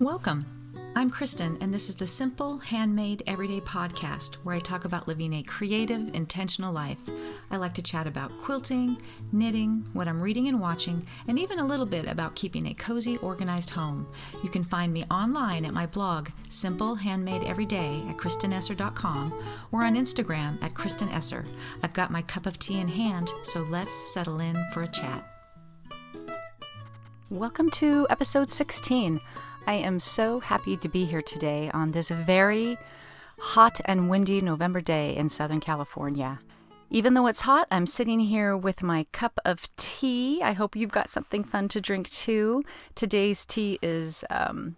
Welcome. I'm Kristen, and this is the Simple, Handmade, Everyday podcast where I talk about living a creative, intentional life. I like to chat about quilting, knitting, what I'm reading and watching, and even a little bit about keeping a cozy, organized home. You can find me online at my blog, Simple, Handmade, Everyday at kristenesser.com, or on Instagram at kristenesser. I've got my cup of tea in hand, so let's settle in for a chat. Welcome to episode 16. I am so happy to be here today on this very hot and windy November day in Southern California. Even though it's hot, I'm sitting here with my cup of tea. I hope you've got something fun to drink too. Today's tea is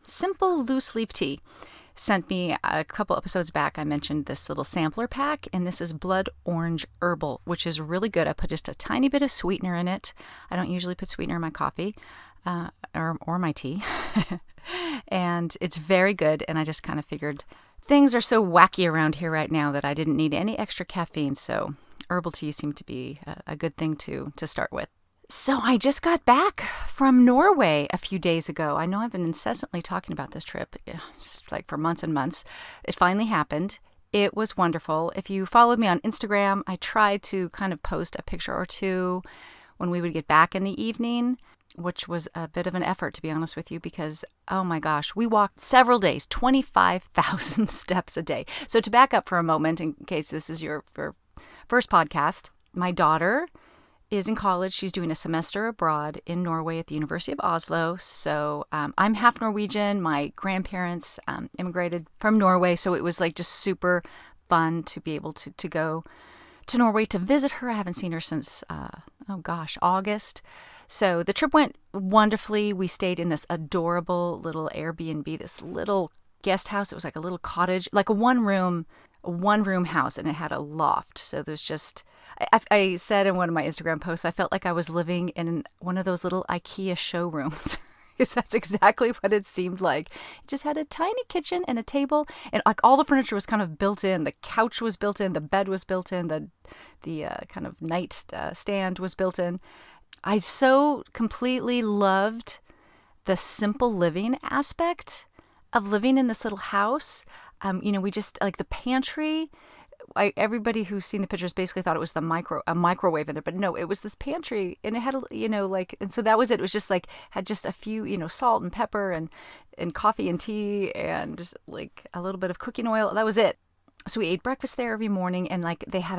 simple loose leaf tea. Sent me a couple episodes back, I mentioned this little sampler pack, and this is blood orange herbal, which is really good. I put just a tiny bit of sweetener in it. I don't usually put sweetener in my coffee or my tea. And it's very good, and I just kind of figured things are so wacky around here right now that I didn't need any extra caffeine, so herbal tea seemed to be a good thing to start with. So I just got back from Norway a few days ago. I know I've been incessantly talking about this trip, just like for months and months. It finally happened. It was wonderful. If you followed me on Instagram, I tried to kind of post a picture or two when we would get back in the evening, which was a bit of an effort, to be honest with you, because, oh my gosh, we walked several days, 25,000 steps a day. So to back up for a moment, in case this is your first podcast, my daughter is in college. She's doing a semester abroad in Norway at the University of Oslo. So I'm half Norwegian. My grandparents immigrated from Norway. So it was like just super fun to be able to go to Norway to visit her. I haven't seen her since, August. So the trip went wonderfully. We stayed in this adorable little Airbnb, this little guest house. It was like a little cottage, like a one room house, and it had a loft. So there's just, I said in one of my Instagram posts, I felt like I was living in one of those little IKEA showrooms. Because that's exactly what it seemed like. It just had a tiny kitchen and a table, and like all the furniture was kind of built in. The couch was built in, the bed was built in, the kind of night stand was built in. I so completely loved the simple living aspect of living in this little house. We just, like the pantry, everybody who's seen the pictures basically thought it was a microwave in there, but no, it was this pantry, and it had, and so that was it. It was just like, had just a few, salt and pepper and coffee and tea and like a little bit of cooking oil. That was it. So we ate breakfast there every morning, and like they had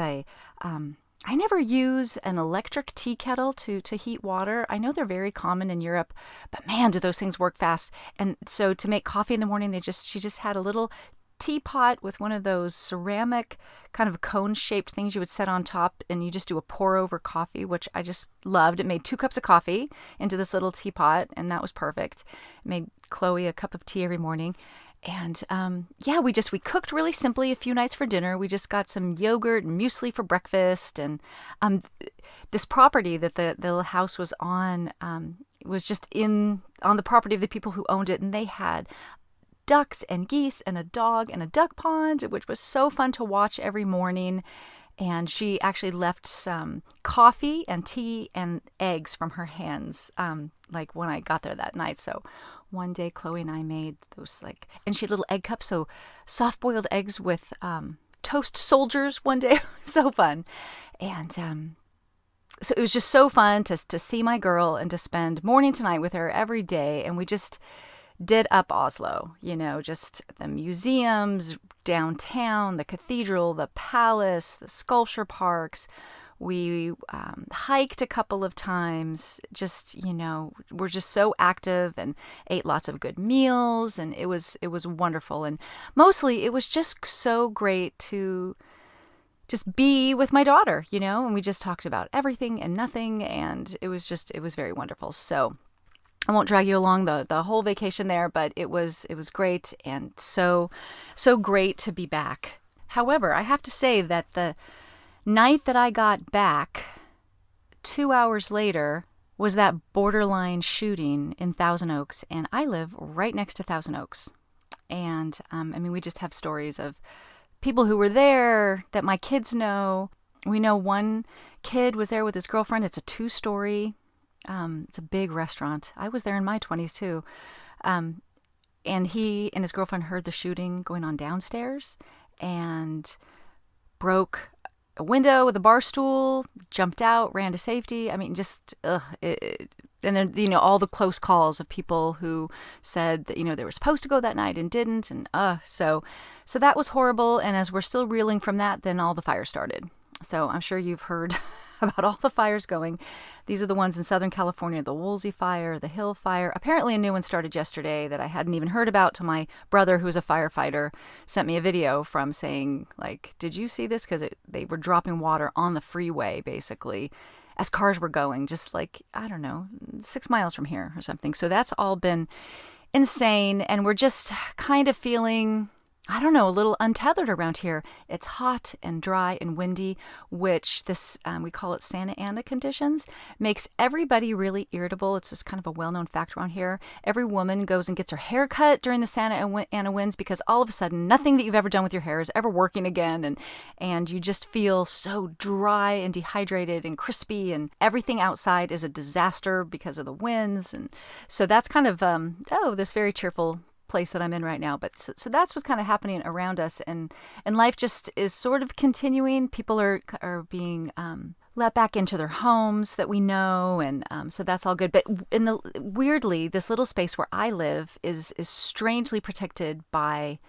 I never use an electric tea kettle to heat water. I know they're very common in Europe, but man, do those things work fast. And so to make coffee in the morning, she just had a little teapot with one of those ceramic kind of cone-shaped things you would set on top, and you just do a pour-over coffee, which I just loved. It made 2 cups of coffee into this little teapot, and that was perfect. It made Chloe a cup of tea every morning. And we cooked really simply a few nights for dinner. We just got some yogurt and muesli for breakfast. And this property that the little house was on was just on the property of the people who owned it. And they had ducks and geese and a dog and a duck pond, which was so fun to watch every morning. And she actually left some coffee and tea and eggs from her hens, like when I got there that night. So one day Chloe and I made those and she had little egg cups, so soft-boiled eggs with toast soldiers one day. So fun. And so it was just so fun to see my girl and to spend morning to night with her every day. And we just did up Oslo, just the museums, downtown, the cathedral, the palace, the sculpture parks. We hiked a couple of times, we're just so active and ate lots of good meals, and it was wonderful. And mostly it was just so great to just be with my daughter, and we just talked about everything and nothing, and it was very wonderful. So I won't drag you along the whole vacation there, but it was great, and so great to be back. However, I have to say that the night that I got back, 2 hours later, was that borderline shooting in Thousand Oaks, and I live right next to Thousand Oaks. And we just have stories of people who were there that my kids know. We know one kid was there with his girlfriend. It's a 2-story. It's a big restaurant. I was there in my 20s too. And he and his girlfriend heard the shooting going on downstairs and broke a window with a bar stool, jumped out, ran to safety. I mean, just, and then, all the close calls of people who said that, they were supposed to go that night and didn't. And, so that was horrible. And as we're still reeling from that, then all the fires started. So I'm sure you've heard about all the fires going. These are the ones in Southern California, the Woolsey fire, the Hill fire. Apparently a new one started yesterday that I hadn't even heard about till my brother, who's a firefighter, sent me a video from saying, like, did you see this? Because they were dropping water on the freeway, basically, as cars were going, just like, I don't know, 6 miles from here or something. So that's all been insane. And we're just kind of feeling, I don't know, a little untethered around here. It's hot and dry and windy, which we call it Santa Ana conditions, makes everybody really irritable. It's just kind of a well-known fact around here. Every woman goes and gets her hair cut during the Santa Ana winds because all of a sudden nothing that you've ever done with your hair is ever working again, and you just feel so dry and dehydrated and crispy, and everything outside is a disaster because of the winds. And so that's kind of this very cheerful place that I'm in right now. But so that's what's kind of happening around us, and life just is sort of continuing. People are being let back into their homes that we know, and so that's all good. But weirdly, this little space where I live is strangely protected by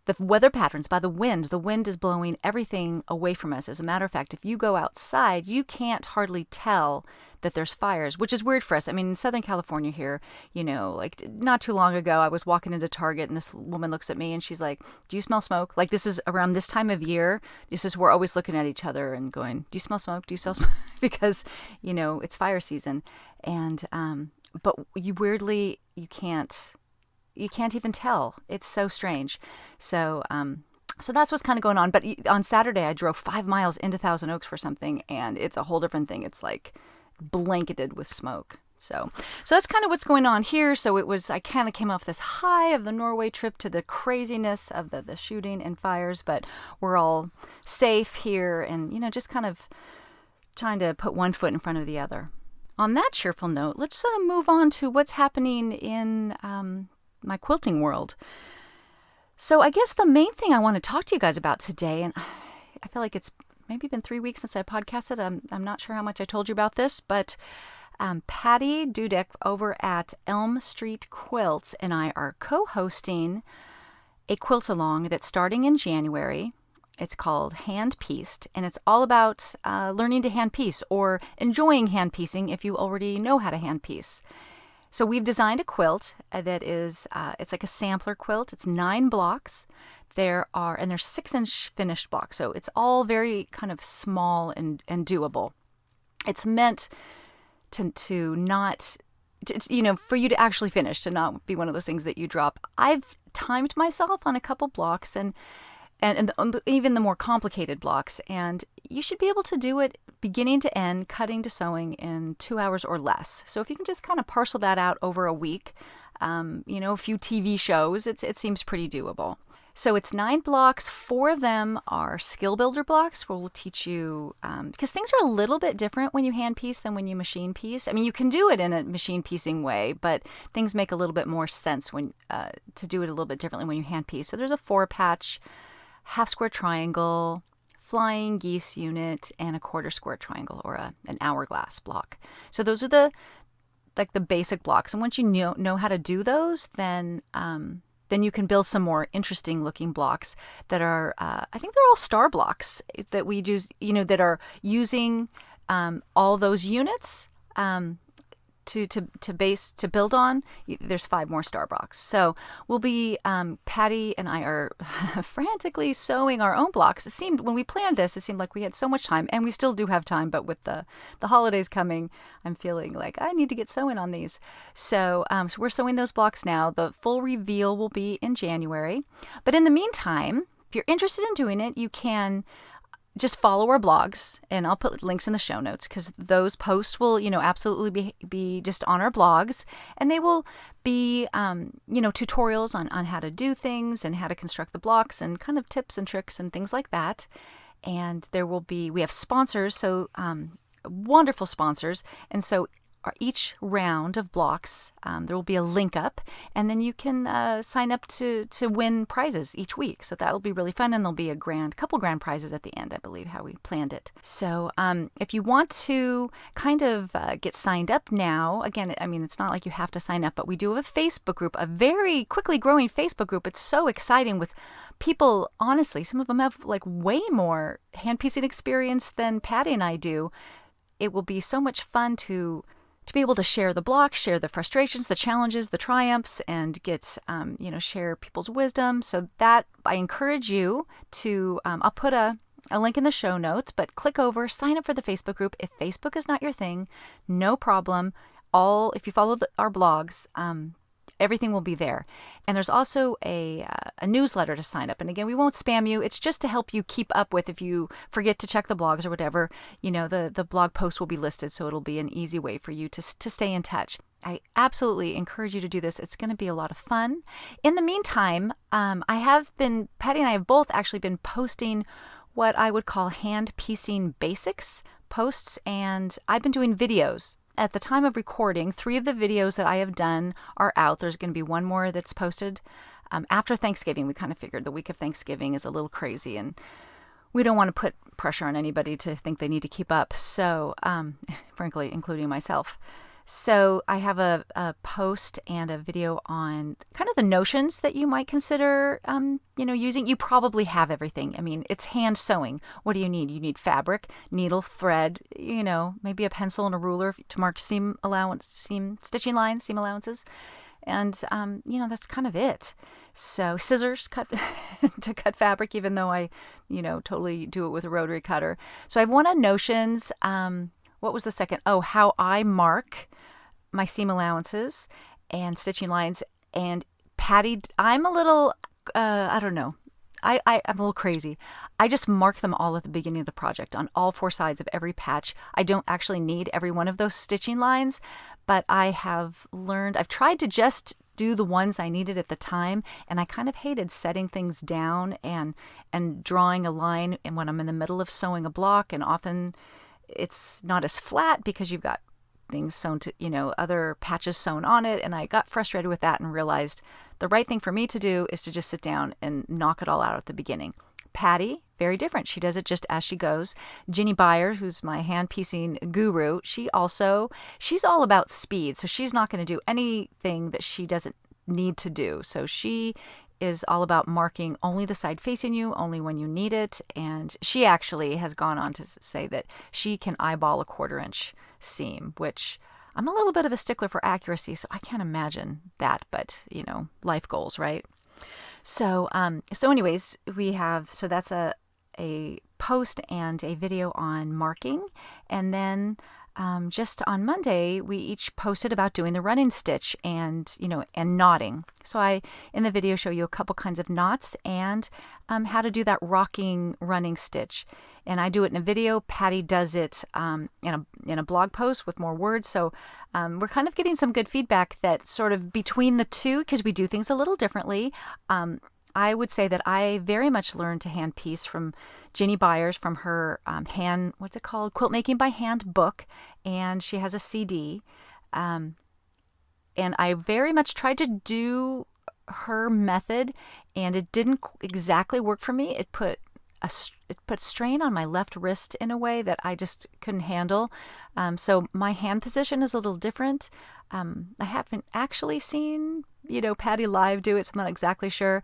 the weather patterns, by the wind. The wind is blowing everything away from us. As a matter of fact, if you go outside, you can't hardly tell that there's fires, which is weird for us. I mean, in Southern California here, like not too long ago, I was walking into Target and this woman looks at me and she's like, do you smell smoke? Like, this is around this time of year. We're always looking at each other and going, do you smell smoke? Do you smell smoke? Because, it's fire season. And, but you can't even tell. It's so strange. So that's what's kind of going on. But on Saturday, I drove 5 miles into Thousand Oaks for something, and it's a whole different thing. It's like blanketed with smoke. So that's kind of what's going on here. So I kind of came off this high of the Norway trip to the craziness of the shooting and fires, but we're all safe here and, just kind of trying to put one foot in front of the other. On that cheerful note, let's move on to what's happening in my quilting world. So I guess the main thing I want to talk to you guys about today, and I feel like it's maybe been 3 weeks since I podcasted. I'm not sure how much I told you about this, but Patty Dudek over at Elm Street Quilts and I are co-hosting a Quilt Along that's starting in January. It's called Hand Pieced, and it's all about learning to hand piece or enjoying hand piecing if you already know how to hand piece. So we've designed a quilt that is, it's like a sampler quilt. It's 9 blocks. They're 6-inch finished blocks. So it's all very kind of small and doable. It's meant to not, for you to actually finish, to not be one of those things that you drop. I've timed myself on a couple blocks and even the more complicated blocks. And you should be able to do it beginning to end, cutting to sewing in 2 hours or less. So if you can just kind of parcel that out over a week, a few TV shows, it seems pretty doable. So it's 9 blocks. 4 of them are skill builder blocks where we'll teach you, because things are a little bit different when you hand piece than when you machine piece. I mean, you can do it in a machine piecing way, but things make a little bit more sense when to do it a little bit differently when you hand piece. So there's a 4-patch, half square triangle, flying geese unit, and a quarter square triangle or an hourglass block. So those are the basic blocks. And once you know how to do those, then you can build some more interesting looking blocks that are, I think they're all star blocks that we use, that are using all those units to build on. There's 5 more star blocks. So we'll be, Patty and I are frantically sewing our own blocks. When we planned this, it seemed like we had so much time, and we still do have time, but with the holidays coming, I'm feeling like I need to get sewing on these. So we're sewing those blocks now. The full reveal will be in January. But in the meantime, if you're interested in doing it, you can just follow our blogs, and I'll put links in the show notes because those posts will, absolutely be just on our blogs, and they will be, tutorials on how to do things and how to construct the blocks and kind of tips and tricks and things like that. And we have sponsors, so wonderful sponsors. And so each round of blocks, there will be a link up, and then you can sign up to win prizes each week. So that'll be really fun, and there'll be a couple grand prizes at the end, I believe, how we planned it. So if you want to kind of get signed up now, again, I mean, it's not like you have to sign up, but we do have a Facebook group, a very quickly growing Facebook group. It's so exciting with people, honestly, some of them have like way more hand piecing experience than Patty and I do. It will be so much fun to be able to share the blocks, share the frustrations, the challenges, the triumphs, and get, share people's wisdom. So that I encourage you to, I'll put a link in the show notes, but click over, sign up for the Facebook group. If Facebook is not your thing, no problem. If you follow our blogs, everything will be there. And there's also a newsletter to sign up. And again, we won't spam you. It's just to help you keep up with, if you forget to check the blogs or whatever, the blog post will be listed. So it'll be an easy way for you to stay in touch. I absolutely encourage you to do this. It's going to be a lot of fun. In the meantime, Patty and I have both actually been posting what I would call hand piecing basics posts. And I've been doing videos. At the time of recording, 3 of the videos that I have done are out. There's going to be one more that's posted after Thanksgiving. We kind of figured the week of Thanksgiving is a little crazy, and we don't want to put pressure on anybody to think they need to keep up. So, frankly, including myself. So I have a post and a video on kind of the notions that you might consider, using. You probably have everything. I mean, it's hand sewing. What do you need? You need fabric, needle, thread, maybe a pencil and a ruler to mark stitching lines, seam allowances. And, that's kind of it. So scissors to cut fabric, even though I, totally do it with a rotary cutter. So I have one on notions. What was the second? Oh, how I mark my seam allowances and stitching lines. And Patty, I'm a little, I don't know. I'm a little crazy. I just mark them all at the beginning of the project on all 4 sides of every patch. I don't actually need every one of those stitching lines, but I've tried to just do the ones I needed at the time, and I kind of hated setting things down and drawing a line and when I'm in the middle of sewing a block, and often it's not as flat because you've got things sewn to, other patches sewn on it. And I got frustrated with that and realized the right thing for me to do is to just sit down and knock it all out at the beginning. Patty, very different. She does it just as she goes. Ginny Byers, who's my hand piecing guru, she's all about speed. So she's not going to do anything that she doesn't need to do. So she is all about marking only the side facing you, only when you need it. And she actually has gone on to say that she can eyeball a 1/4 inch seam, which I'm a little bit of a stickler for accuracy, so I can't imagine that, but life goals, right? So anyways, so that's a post and a video on marking. And then just on Monday, we each posted about doing the running stitch and knotting. So in the video, show you a couple kinds of knots and how to do that rocking running stitch. And I do it in a video. Patty does it in a blog post with more words. So we're kind of getting some good feedback that sort of between the two, because we do things a little differently. I would say that I very much learned to hand piece from Ginny Byers from her Quilt Making by Hand book, and she has a CD. And I very much tried to do her method, and it didn't exactly work for me. It put strain on my left wrist in a way that I just couldn't handle. So my hand position is a little different. I haven't actually seen, Patty live do it, so I'm not exactly sure.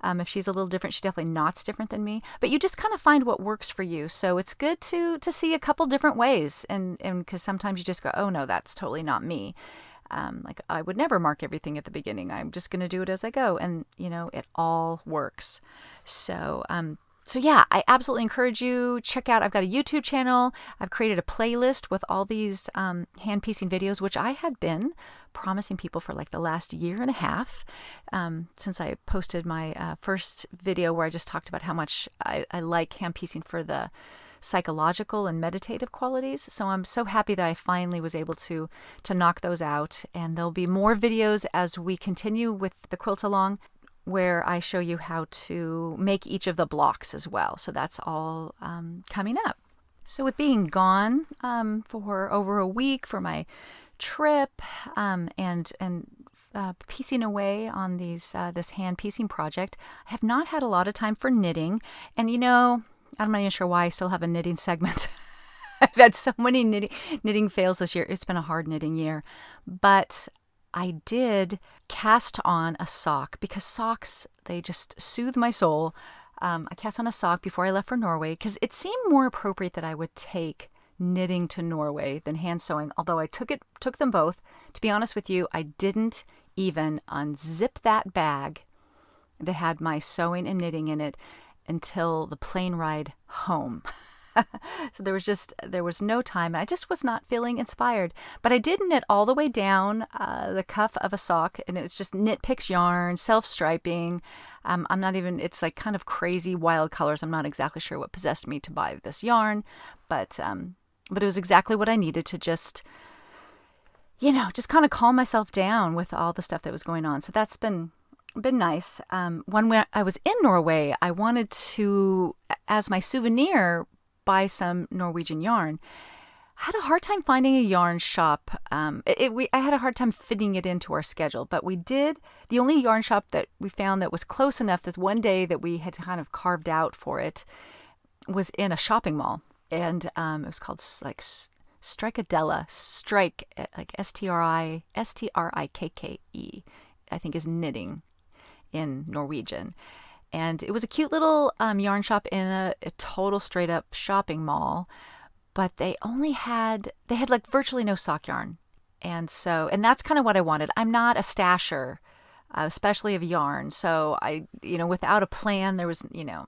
If she's a little different, she definitely knots different than me. But you just kind of find what works for you. So it's good to see a couple different ways, and because sometimes you just go, oh no, that's totally not me. Like I would never mark everything at the beginning. I'm just going to do it as I go, and it all works. So yeah, I absolutely encourage you, check out, I've got a YouTube channel. I've created a playlist with all these hand piecing videos, which I had been promising people for like the last 1.5 years, since I posted my first video where I just talked about how much I like hand piecing for the psychological and meditative qualities. So I'm so happy that I finally was able to knock those out. And there'll be more videos as we continue with the Quilt Along, where I show you how to make each of the blocks as well. So that's all coming up. So with being gone for over a week for my trip and piecing away on this hand piecing project. I have not had a lot of time for knitting, and I'm not even sure why I still have a knitting segment. I've had so many knitting fails this year. It's been a hard knitting year, but I did cast on a sock because socks, they just soothe my soul. I cast on a sock before I left for Norway because it seemed more appropriate that I would take knitting to Norway than hand sewing, although I took them both. To be honest with you, I didn't even unzip that bag that had my sewing and knitting in it until the plane ride home. So there was no time, and I just was not feeling inspired. But I did knit all the way down the cuff of a sock, and it was just Knit Picks yarn, self-striping. It's like kind of crazy wild colors. I'm not exactly sure what possessed me to buy this yarn, but it was exactly what I needed to just kind of calm myself down with all the stuff that was going on. So that's been nice. When I was in Norway, I wanted to, as my souvenir, buy some Norwegian yarn. I had a hard time finding a yarn shop. I had a hard time fitting it into our schedule, but we did. The only yarn shop that we found that was close enough that one day that we had kind of carved out for it was in a shopping mall, and it was called like Strikadella, like Strikkke, I think is knitting in Norwegian. And it was a cute little yarn shop in a total straight up shopping mall, but they had like virtually no sock yarn. And that's kind of what I wanted. I'm not a stasher, especially of yarn. So without a plan, there was,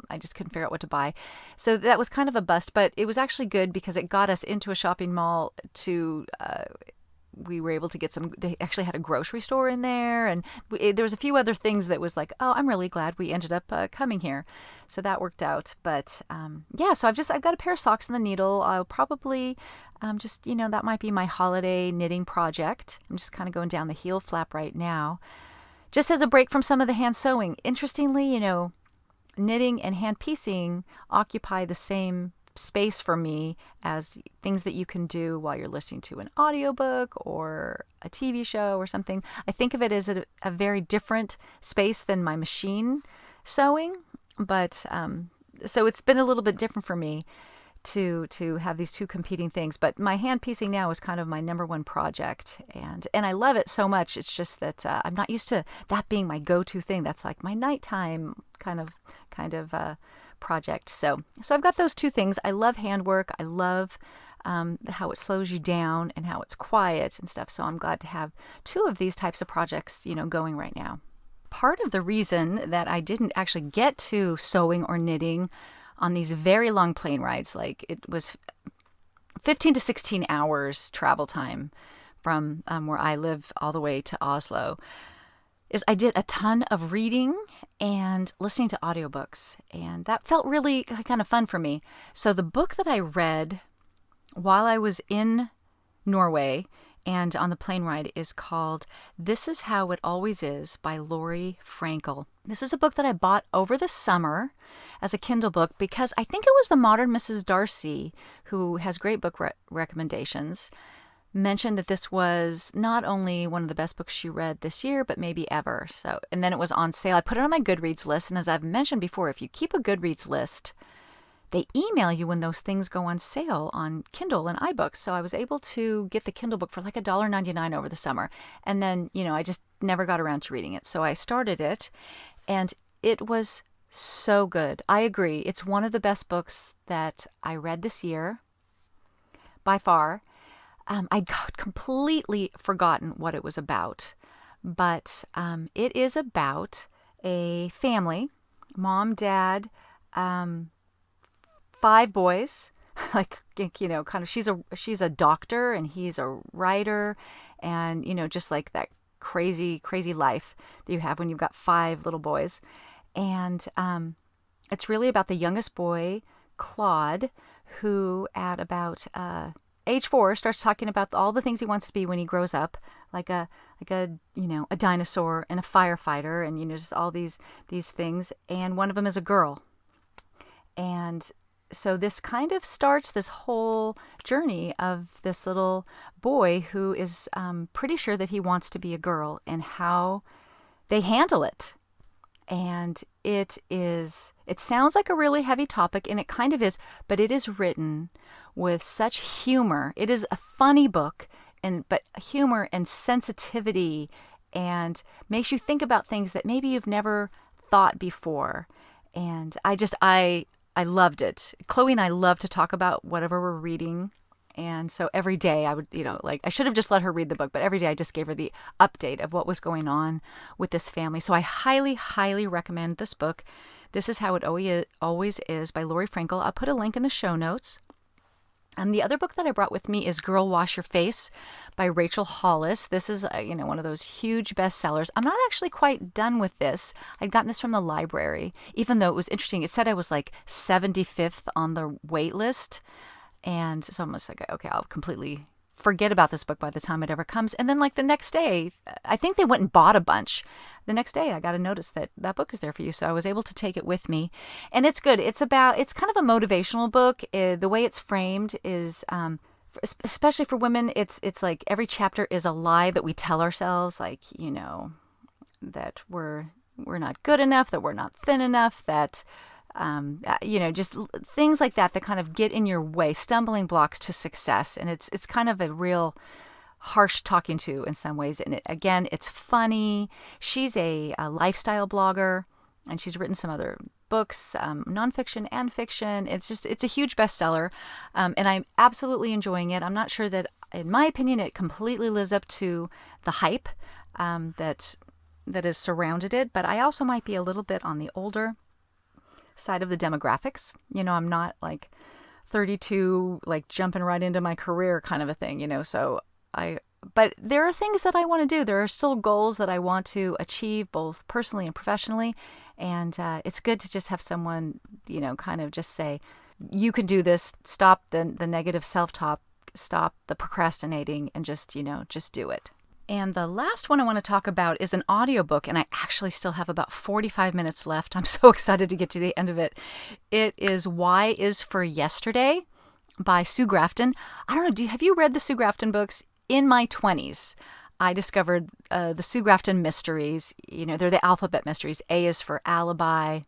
I just couldn't figure out what to buy. So that was kind of a bust, but it was actually good because it got us into a shopping mall we were able to get they actually had a grocery store in there, and there was a few other things that was like, oh, I'm really glad we ended up coming here. So that worked out. But so I've got a pair of socks and the needle. I'll probably that might be my holiday knitting project. I'm just kind of going down the heel flap right now, just as a break from some of the hand sewing. Interestingly, knitting and hand piecing occupy the same space for me as things that you can do while you're listening to an audiobook or a TV show or something. I think of it as a very different space than my machine sewing, but so it's been a little bit different for me to have these two competing things. But my hand piecing now is kind of my number one project, and I love it so much. It's just that I'm not used to that being my go-to thing. That's like my nighttime kind of project. So I've got those two things. I love handwork. I love how it slows you down and how it's quiet and stuff. So I'm glad to have two of these types of projects, going right now. Part of the reason that I didn't actually get to sewing or knitting on these very long plane rides, like it was 15 to 16 hours travel time from where I live all the way to Oslo, is I did a ton of reading and listening to audiobooks, and that felt really kind of fun for me. So the book that I read while I was in Norway and on the plane ride is called This Is How It Always Is by Lori Frankel. This is a book that I bought over the summer as a Kindle book because I think it was the Modern Mrs. Darcy, who has great book recommendations, mentioned that this was not only one of the best books she read this year, but maybe ever. So, and then it was on sale. I put it on my Goodreads list, and as I've mentioned before, if you keep a Goodreads list, they email you when those things go on sale on Kindle and iBooks. So I was able to get the Kindle book for like $1.99 over the summer. And then, I just never got around to reading it. So I started it, and it was so good. I agree. It's one of the best books that I read this year, by far. I'd completely forgotten what it was about, but it is about a family, mom, dad, 5 boys, like, kind of, she's a doctor and he's a writer, and, just like that crazy, crazy life that you have when you've got 5 little boys. And it's really about the youngest boy, Claude, who at about age 4 starts talking about all the things he wants to be when he grows up, like a dinosaur and a firefighter, and just all these things. And one of them is a girl. And so this kind of starts this whole journey of this little boy who is pretty sure that he wants to be a girl and how they handle it. And it sounds like a really heavy topic, and it kind of is, but it is written with such humor. It is a funny book, but humor and sensitivity, and makes you think about things that maybe you've never thought before. And I loved it. Chloe and I love to talk about whatever we're reading. And so every day I would, I should have just let her read the book, but every day I just gave her the update of what was going on with this family. So I highly, highly recommend this book. This Is How It Always Is by Lori Frankel. I'll put a link in the show notes. The other book that I brought with me is Girl Wash Your Face by Rachel Hollis. This is, one of those huge bestsellers. I'm not actually quite done with this. I'd gotten this from the library, even though it was interesting. It said I was like 75th on the wait list. And so I'm just like, okay, I'll completely forget about this book by the time it ever comes. And then like the next day, I think they went and bought a bunch. The next day I got a notice that book is there for you. So I was able to take it with me. And it's good. It's kind of a motivational book. The way it's framed is, especially for women, it's like every chapter is a lie that we tell ourselves, like, that we're not good enough, that we're not thin enough, that just things like that kind of get in your way, stumbling blocks to success. And it's kind of a real harsh talking to in some ways. And it's funny. She's a lifestyle blogger, and she's written some other books, nonfiction and fiction. It's a huge bestseller. And I'm absolutely enjoying it. I'm not sure that, in my opinion, it completely lives up to the hype that has surrounded it. But I also might be a little bit on the older side of the demographics. I'm not like 32, like jumping right into my career kind of a thing, but there are things that I want to do. There are still goals that I want to achieve both personally and professionally. And it's good to just have someone, kind of just say, you can do this, stop the negative self-talk, stop the procrastinating, and just do it. And the last one I want to talk about is an audiobook, and I actually still have about 45 minutes left. I'm so excited to get to the end of it. It is Y is for Yesterday by Sue Grafton. I don't know, have you read the Sue Grafton books? In my 20s, I discovered the Sue Grafton mysteries. They're the alphabet mysteries. A is for alibi.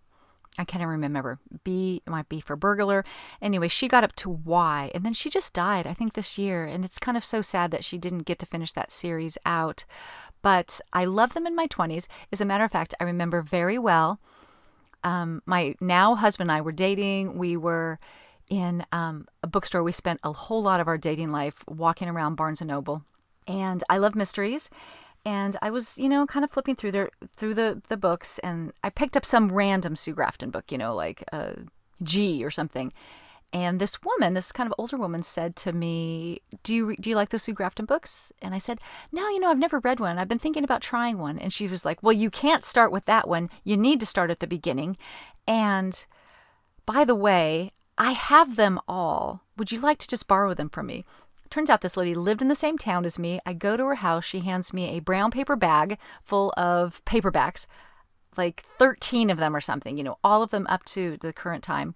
I can't even remember. B might be for burglar. Anyway, she got up to Y, and then she just died, I think, this year. And it's kind of so sad that she didn't get to finish that series out. But I love them in my 20s. As a matter of fact, I remember very well, my now husband and I were dating. We were in a bookstore. We spent a whole lot of our dating life walking around Barnes & Noble. And I love mysteries. And I was, kind of flipping through the books, and I picked up some random Sue Grafton book, like G or something. And this woman, this kind of older woman, said to me, do you like those Sue Grafton books? And I said, no, I've never read one. I've been thinking about trying one. And she was like, well, you can't start with that one. You need to start at the beginning. And by the way, I have them all. Would you like to just borrow them from me? Turns out this lady lived in the same town as me. I go to her house. She hands me a brown paper bag full of paperbacks, like 13 of them or something, all of them up to the current time.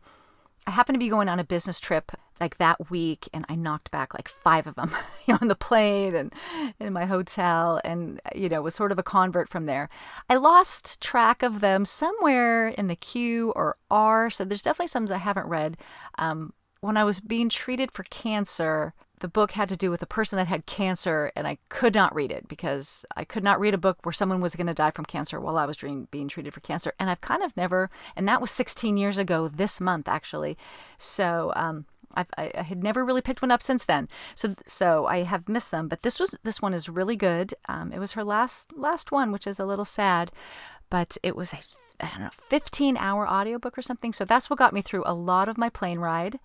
I happened to be going on a business trip like that week, and I knocked back like 5 of them, on the plane and in my hotel, and, was sort of a convert from there. I lost track of them somewhere in the Q or R, so there's definitely some I haven't read. When I was being treated for cancer, the book had to do with a person that had cancer, and I could not read it because I could not read a book where someone was going to die from cancer while I was being treated for cancer. And I've kind of never, and that was 16 years ago this month, actually. So I had never really picked one up since then. So I have missed some, but this one is really good. It was her last one, which is a little sad, but it was a 15-hour audiobook or something. So that's what got me through a lot of my plane ride.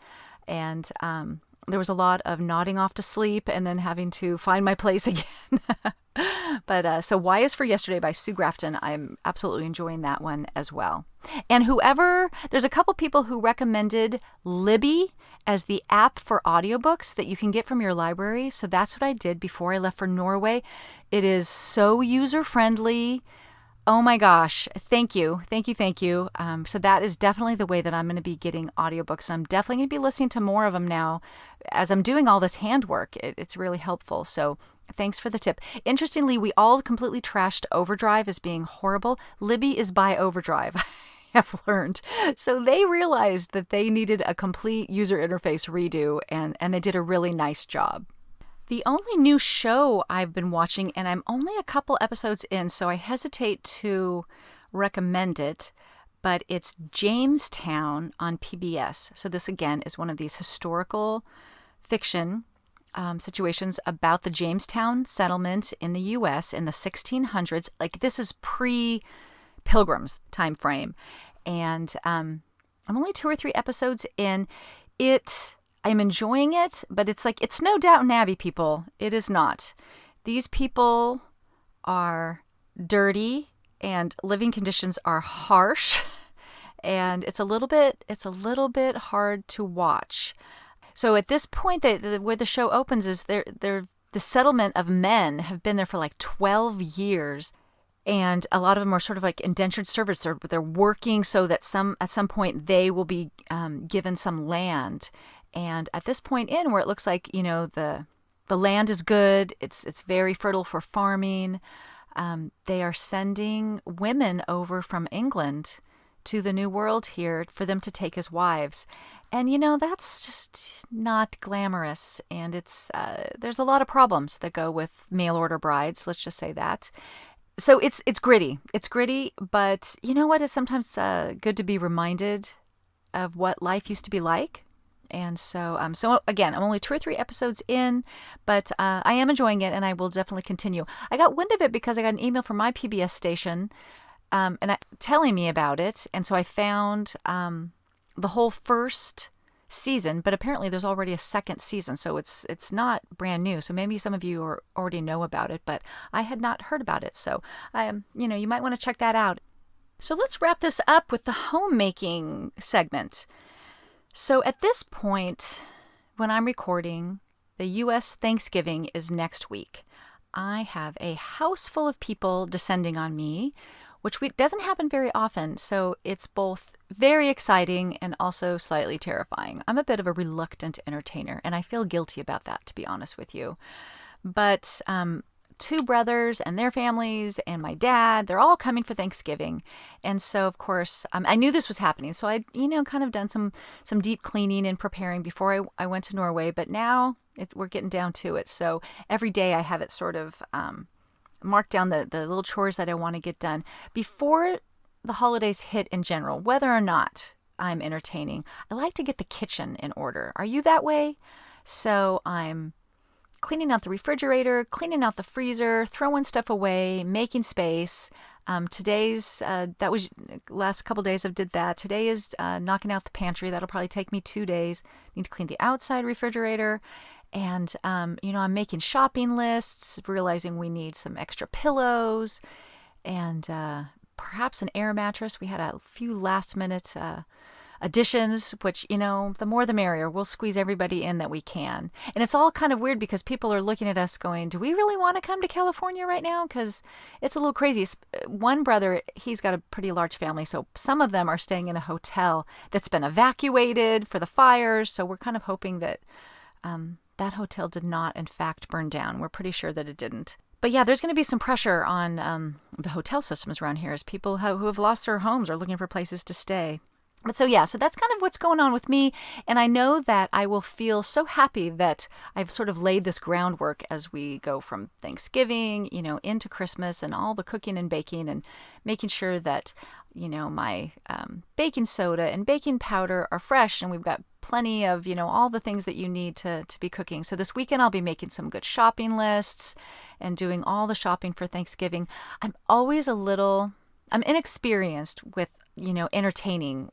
And there was a lot of nodding off to sleep and then having to find my place again. But so Y is for Yesterday by Sue Grafton. I'm absolutely enjoying that one as well. And there's a couple people who recommended Libby as the app for audiobooks that you can get from your library. So that's what I did before I left for Norway. It is so user-friendly. Oh my gosh. Thank you. Thank you. Thank you. So that is definitely the way that I'm going to be getting audiobooks. And I'm definitely going to be listening to more of them now as I'm doing all this handwork. It's really helpful. So thanks for the tip. Interestingly, we all completely trashed Overdrive as being horrible. Libby is by Overdrive. Have learned. So they realized that they needed a complete user interface redo, and they did a really nice job. The only new show I've been watching, and I'm only a couple episodes in, so I hesitate to recommend it, but it's Jamestown on PBS. So this, again, is one of these historical fiction situations about the Jamestown settlement in the U.S. in the 1600s. Like, this is pre-Pilgrims time frame. And I'm only 2 or 3 episodes in. I'm enjoying it, but it's no Downton Abbey, people. It is not. These people are dirty and living conditions are harsh, and it's a little bit hard to watch. So at this point, where the show opens is the settlement of men have been there for like 12 years. And a lot of them are sort of like indentured servants. They're working so that at some point they will be given some land. And at this point in where it looks like, the land is good, it's very fertile for farming, they are sending women over from England to the New World here for them to take as wives. And, that's just not glamorous. And there's a lot of problems that go with mail order brides, let's just say that. So it's gritty. It's gritty, but you know what? It's sometimes good to be reminded of what life used to be like. And so again, I'm only 2 or 3 episodes in, but I am enjoying it, and I will definitely continue. I got wind of it because I got an email from my PBS station telling me about it, and so I found the whole first season, but apparently there's already a second season, so it's not brand new. So maybe some of you already know about it, but I had not heard about it. So you might want to check that out. So let's wrap this up with the homemaking segment. So at this point, when I'm recording, the U.S. Thanksgiving is next week. I have a house full of people descending on me, which doesn't happen very often. So it's both very exciting and also slightly terrifying. I'm a bit of a reluctant entertainer, and I feel guilty about that, to be honest with you. But 2 brothers and their families and my dad, they're all coming for Thanksgiving. And so, of course, I knew this was happening. So I'd, kind of done some deep cleaning and preparing before I went to Norway. But now we're getting down to it. So every day I have it sort of mark down the little chores that I want to get done before the holidays hit in general, whether or not I'm entertaining. I like to get the kitchen in order. Are you that way? So I'm cleaning out the refrigerator, cleaning out the freezer, throwing stuff away, making space. That was last couple days I did that. Today is knocking out the pantry. That'll probably take me 2 days. Need to clean the outside refrigerator. And, I'm making shopping lists, realizing we need some extra pillows and perhaps an air mattress. We had a few last minute additions, which, the more the merrier. We'll squeeze everybody in that we can. And it's all kind of weird because people are looking at us going, do we really want to come to California right now? Because it's a little crazy. One brother, he's got a pretty large family, so some of them are staying in a hotel that's been evacuated for the fires. So we're kind of hoping that that hotel did not, in fact, burn down. We're pretty sure that it didn't. But yeah, there's going to be some pressure on the hotel systems around here as people who have lost their homes are looking for places to stay. But so that's kind of what's going on with me. And I know that I will feel so happy that I've sort of laid this groundwork as we go from Thanksgiving, into Christmas and all the cooking and baking and making sure that, my baking soda and baking powder are fresh and we've got plenty of, all the things that you need to be cooking. So this weekend I'll be making some good shopping lists and doing all the shopping for Thanksgiving. I'm inexperienced with, entertaining.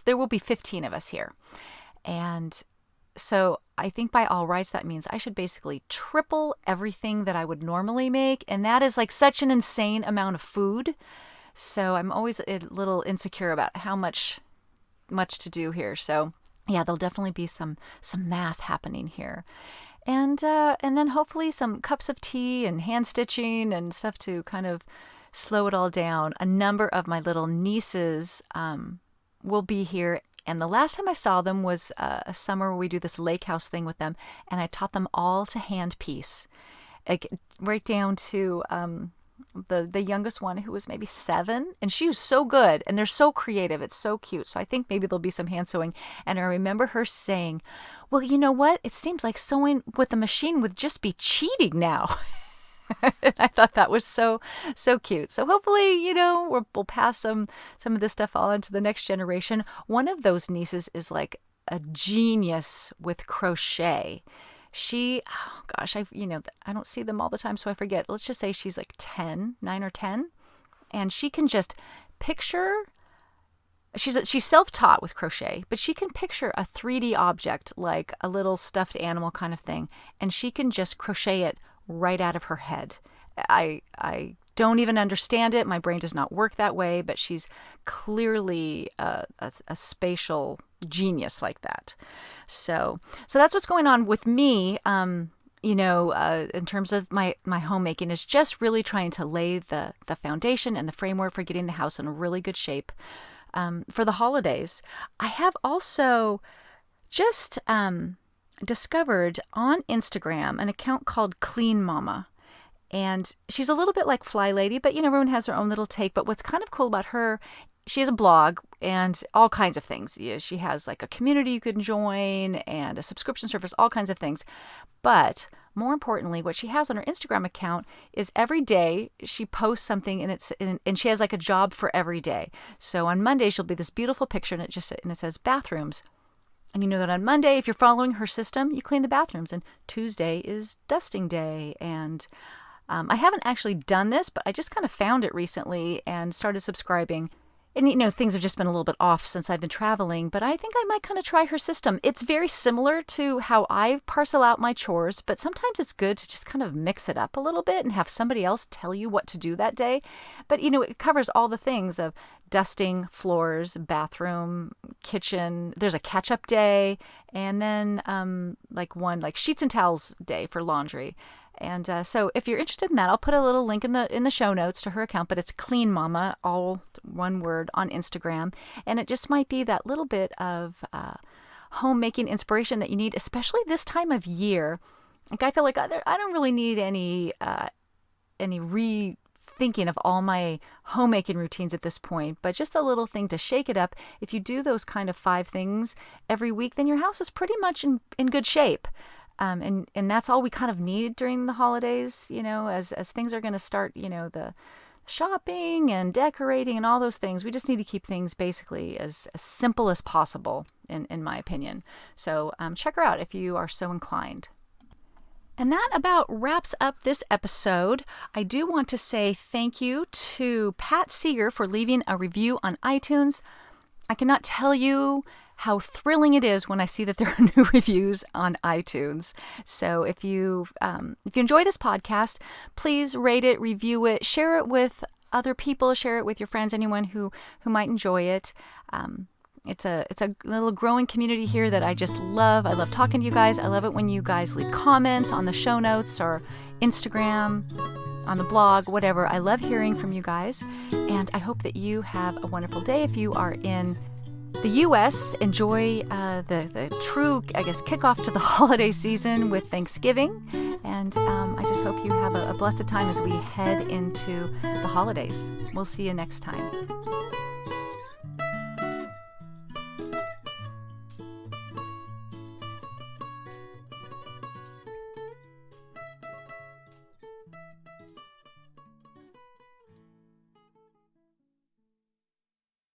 There will be 15 of us here. And so I think by all rights, that means I should basically triple everything that I would normally make. And that is like such an insane amount of food. So I'm always a little insecure about how much to do here. So yeah, there'll definitely be some math happening here. And then hopefully some cups of tea and hand stitching and stuff to kind of slow it all down. A number of my little nieces will be here. And the last time I saw them was a summer where we do this lake house thing with them. And I taught them all to hand piece, like, right down to the youngest one, who was maybe 7. And she was so good. And they're so creative. It's so cute. So I think maybe there'll be some hand sewing. And I remember her saying, well, you know what? It seems like sewing with a machine would just be cheating now. I thought that was so cute. So hopefully, we'll pass some of this stuff on to the next generation. One of those nieces is like a genius with crochet. She, oh gosh, I don't see them all the time, so I forget. Let's just say she's like 9 or 10, and she can just picture. She's self-taught with crochet, but she can picture a 3D object, like a little stuffed animal kind of thing, and she can just crochet it right out of her head. I don't even understand it. My brain does not work that way, but she's clearly a spatial genius like that. So that's what's going on with me. In terms of my homemaking, is just really trying to lay the foundation and the framework for getting the house in a really good shape for the holidays. I have also just discovered on Instagram an account called Clean Mama. And she's a little bit like Fly Lady, but everyone has their own little take. But what's kind of cool about her, she has a blog and all kinds of things. She has like a community you can join and a subscription service, all kinds of things. But more importantly, what she has on her Instagram account is every day she posts something, and she has like a job for every day. So on Monday, she'll be this beautiful picture, and it says bathrooms. And you know that on Monday, if you're following her system, you clean the bathrooms. And Tuesday is dusting day. And I haven't actually done this, but I just kind of found it recently and started subscribing. And, things have just been a little bit off since I've been traveling, but I think I might kind of try her system. It's very similar to how I parcel out my chores, but sometimes it's good to just kind of mix it up a little bit and have somebody else tell you what to do that day. But, it covers all the things of dusting, floors, bathroom, kitchen. There's a catch-up day, and then like sheets and towels day for laundry. And so if you're interested in that, I'll put a little link in the show notes to her account, but it's Clean Mama, all one word, on Instagram. And it just might be that little bit of homemaking inspiration that you need, especially this time of year. Like, I feel like I don't really need any rethinking of all my homemaking routines at this point, but just a little thing to shake it up. If you do those kind of 5 things every week, then your house is pretty much in good shape. And that's all we kind of need during the holidays, as things are going to start, the shopping and decorating and all those things. We just need to keep things basically as simple as possible, in my opinion. So check her out if you are so inclined. And that about wraps up this episode. I do want to say thank you to Pat Seeger for leaving a review on iTunes. I cannot tell you how thrilling it is when I see that there are new reviews on iTunes. So if you enjoy this podcast, please rate it, review it, share it with other people, share it with your friends, anyone who might enjoy it. It's a little growing community here that I just love. I love talking to you guys. I love it when you guys leave comments on the show notes or Instagram, on the blog, whatever. I love hearing from you guys, and I hope that you have a wonderful day. If you are in the U.S., enjoy the true, kickoff to the holiday season with Thanksgiving. And I just hope you have a blessed time as we head into the holidays. We'll see you next time.